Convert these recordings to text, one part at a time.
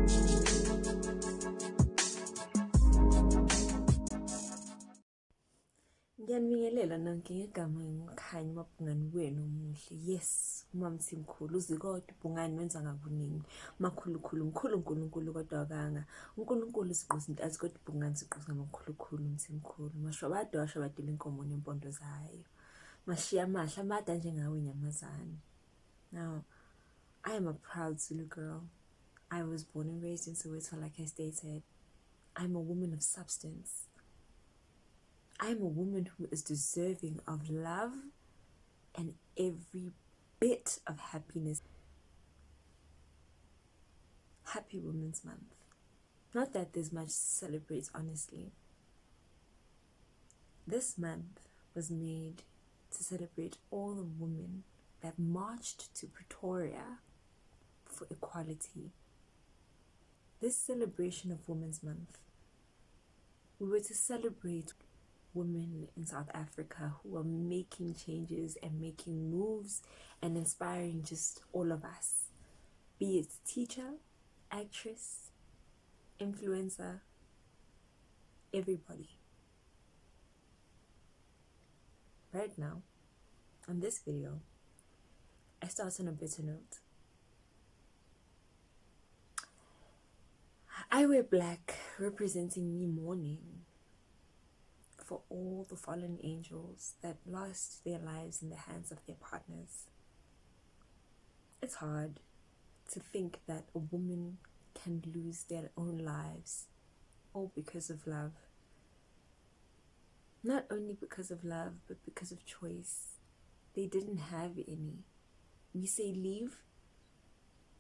Ngiyanibingelela nonke ngegama ngikhanyi mabhungani wenu omuhle. Yes, umamthimkhulu uzikodwa ubhungani wenza ngakuningi. Makhulukhulu mkhulu uNkulunkulu kodwa akanga. uNkulunkulu siqoza intathi kodwa ubhungani siqoza ngamakhulukhulu umthimkhulu. Mashwabada washwabadela inkomo nempondo zayo. Mashiya amahla amada njengawe inyamazane. Now, I am a proud Zulu girl. I was born and raised in Soweto, like I stated. I'm a woman of substance. I'm a woman who is deserving of love and every bit of happiness. Happy Women's Month. Not that there's much to celebrate, honestly. This month was made to celebrate all the women that marched to Pretoria for equality. This celebration of Women's Month, we were to celebrate women in South Africa who are making changes and making moves and inspiring just all of us, be it teacher, actress, influencer, everybody. Right now, on this video, I start on a bitter note. I wear black, representing me mourning for all the fallen angels that lost their lives in the hands of their partners. It's hard to think that a woman can lose their own lives all because of love. Not only because of love, but because of choice. They didn't have any. We say leave.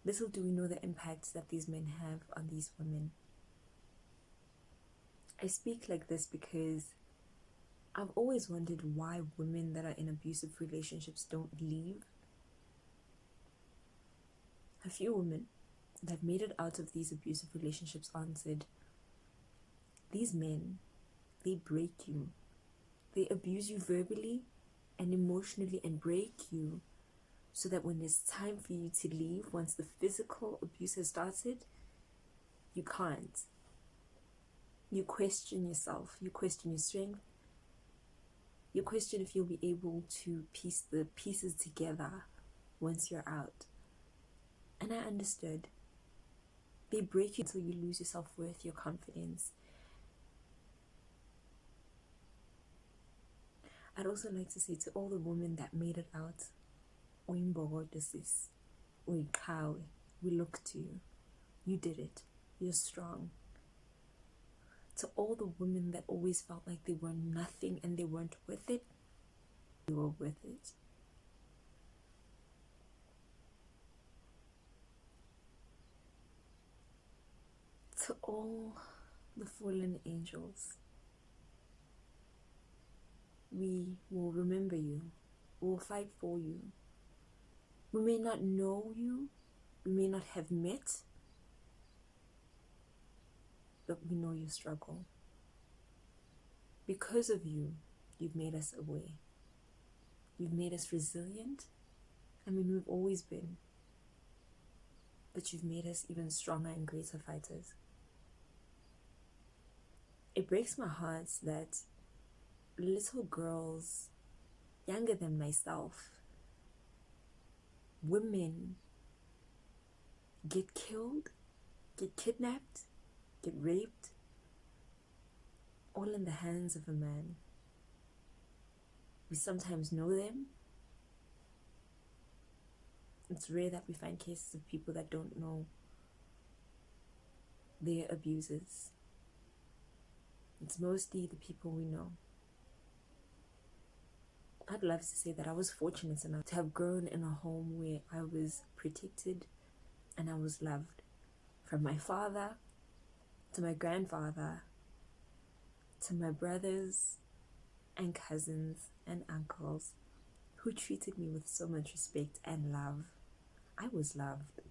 Little do we know the impacts that these men have on these women. I speak like this because I've always wondered why women that are in abusive relationships don't leave. A few women that made it out of these abusive relationships answered, these men, they break you. They abuse you verbally and emotionally and break you so that when it's time for you to leave, once the physical abuse has started, you can't. You question yourself, you question your strength, you question if you'll be able to piece the pieces together once you're out. And I understood. They break you until you lose your self-worth, your confidence. I'd also like to say to all the women that made it out, Oyimbogodo sis, Oyiqhawe, we look to you. You did it. You're strong. To all the women that always felt like they were nothing and they weren't worth it, you were worth it. To all the fallen angels, we will remember you. We will fight for you. We may not know you, we may not have met, but we know your struggle. Because of you, you've made us aware. You've made us resilient. I mean, we've always been. But you've made us even stronger and greater fighters. It breaks my heart that little girls, younger than myself, women get killed, get kidnapped, get raped, all in the hands of a man. We sometimes know them. It's rare that we find cases of people that don't know their abusers. It's mostly the people we know. I'd love to say that I was fortunate enough to have grown in a home where I was protected and I was loved. From my father, to my grandfather, to my brothers and cousins and uncles who treated me with so much respect and love. I was loved.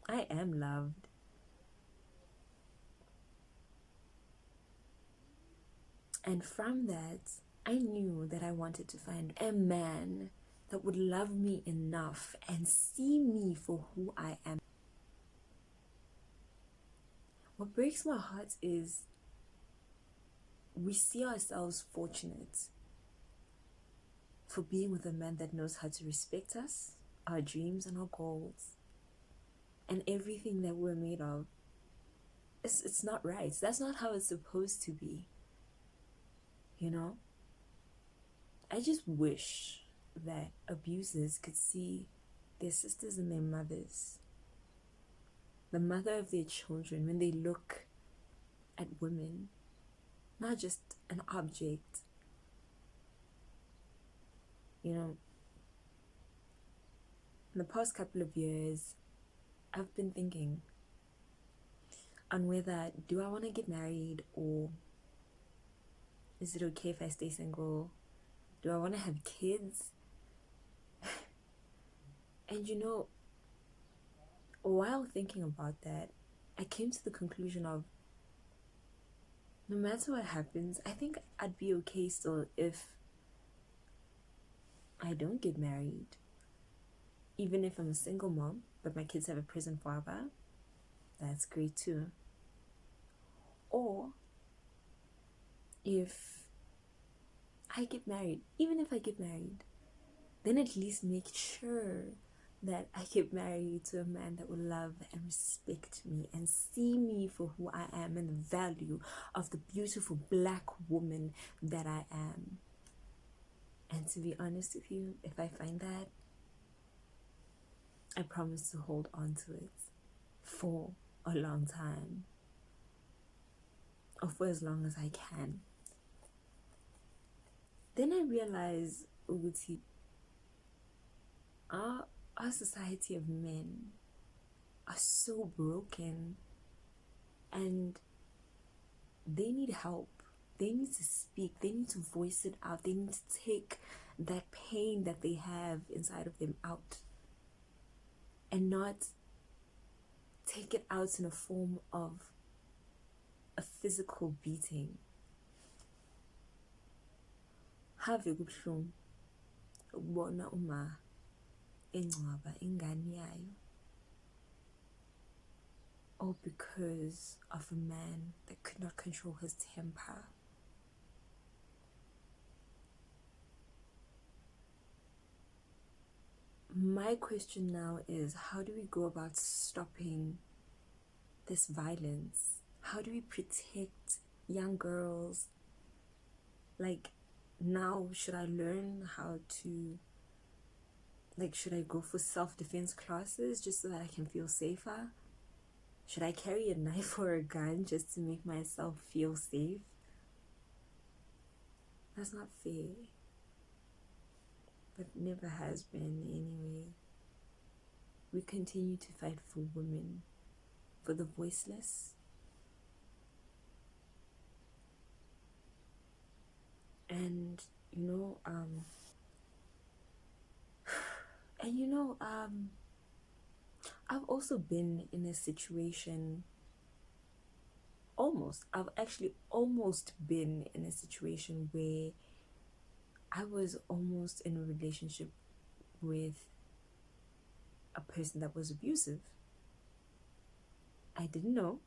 I am loved. And from that, I knew that I wanted to find a man that would love me enough and see me for who I am. What breaks my heart is we see ourselves fortunate for being with a man that knows how to respect us, our dreams and our goals, and everything that we're made of. It's not right. That's not how it's supposed to be. You know? I just wish that abusers could see their sisters and their mothers, the mother of their children, when they look at women, not just an object. You know, in the past couple of years, I've been thinking on whether do I want to get married, or is it okay if I stay single? Do I want to have kids? And you know, while thinking about that, I came to the conclusion of no matter what happens, I think I'd be okay still if I don't get married. Even if I'm a single mom, but my kids have a present father, that's great too. Or if I get married, even if I get married, then at least make sure that I get married to a man that will love and respect me and see me for who I am and the value of the beautiful black woman that I am. And to be honest with you, if I find that, I promise to hold on to it for a long time, or for as long as I can. Then I realize, Uguti, our society of men are so broken, and they need help. They need to speak. They need to voice it out. They need to take that pain that they have inside of them out, and not take it out in a form of a physical beating. Have kubuhlungu ukubona uma engcwaba ingane yayo, all because of a man that could not control his temper. My question now is, how do we go about stopping this violence? How do we protect young girls? Like, now, should I learn how to, should I go for self-defense classes just so that I can feel safer? Should I carry a knife or a gun just to make myself feel safe? That's not fair. But never has been anyway. We continue to fight for women, for the voiceless. And I've also been in a situation, I've actually almost been in a situation where I was almost in a relationship with a person that was abusive. I didn't know.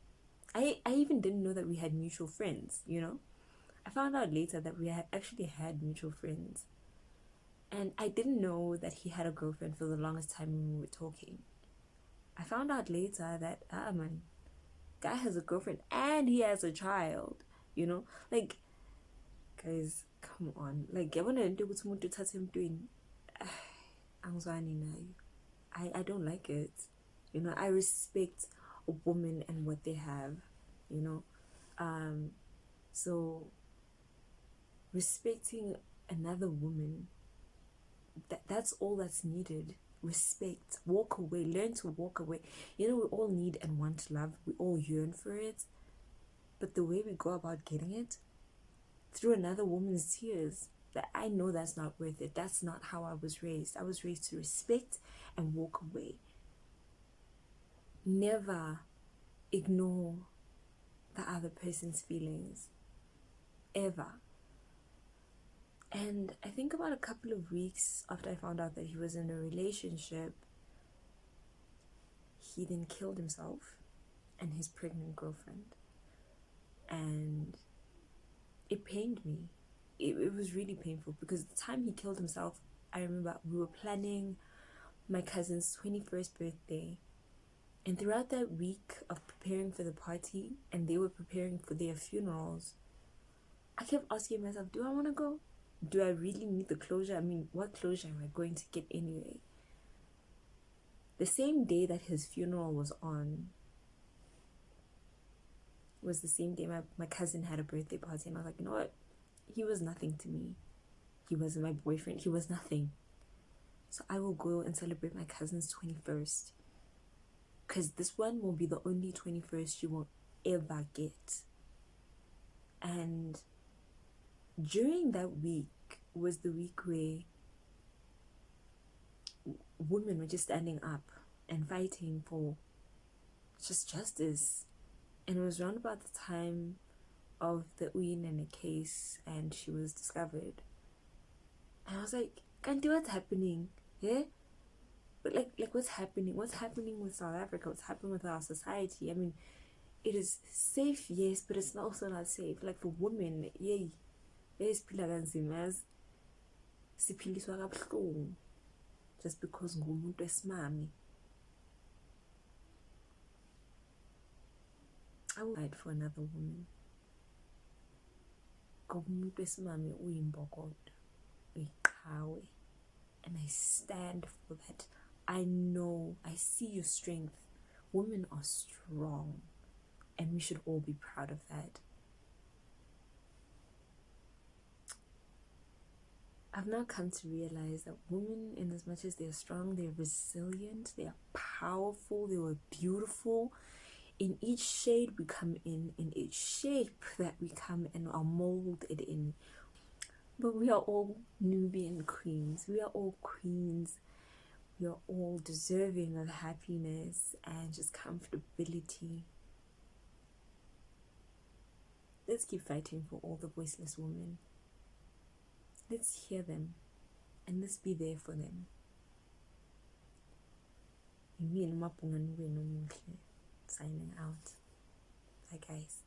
I even didn't know that we had mutual friends, I found out later that we actually had mutual friends. And I didn't know that he had a girlfriend for the longest time when we were talking. I found out later that, guy has a girlfriend and he has a child, guys, come on. I don't like it. I respect a woman and what they have, so respecting another woman, that's all that's needed. Respect. Walk away. Learn to walk away. We all need and want love. We all yearn for it. But the way we go about getting it, through another woman's tears, that I know that's not worth it. That's not how I was raised. I was raised to respect and walk away. Never ignore the other person's feelings. Ever. And I think about a couple of weeks after I found out that he was in a relationship, he then killed himself and his pregnant girlfriend. And it pained me. It was really painful because the time he killed himself, I remember we were planning my cousin's 21st birthday. And throughout that week of preparing for the party, and they were preparing for their funerals, I kept asking myself, do I want to go? Do I really need the closure? I mean, what closure am I going to get anyway? The same day that his funeral was on was the same day my cousin had a birthday party. And I was like, you know what? He was nothing to me. He wasn't my boyfriend. He was nothing. So I will go and celebrate my cousin's 21st. Because this one will be the only 21st you will ever get. And during that week was the week where women were just standing up and fighting for just justice. And it was around about the time of the Uyinene case, and she was discovered. And I was like, Kanti, what's happening? Yeah? But like what's happening? What's happening with South Africa? What's happening with our society? I mean, it is safe, yes, but it's also not safe. Like for women, yay, esiphila kanzima, siphiliswa kabuhlungu just because ngumuntu wesimami. I would fight for another woman. Ngumuntu wesimami uyimbokodo, uyiqhawe, and I stand for that. I know, I see your strength. Women are strong, and we should all be proud of that. I've now come to realize that women, in as much as they're strong, they're resilient, they are powerful, they were beautiful. In each shade we come in each shape that we come and are molded in. But we are all Nubian queens. We are all queens. We are all deserving of happiness and just comfortability. Let's keep fighting for all the voiceless women. Let's hear them and let's be there for them. Signing out. Bye guys.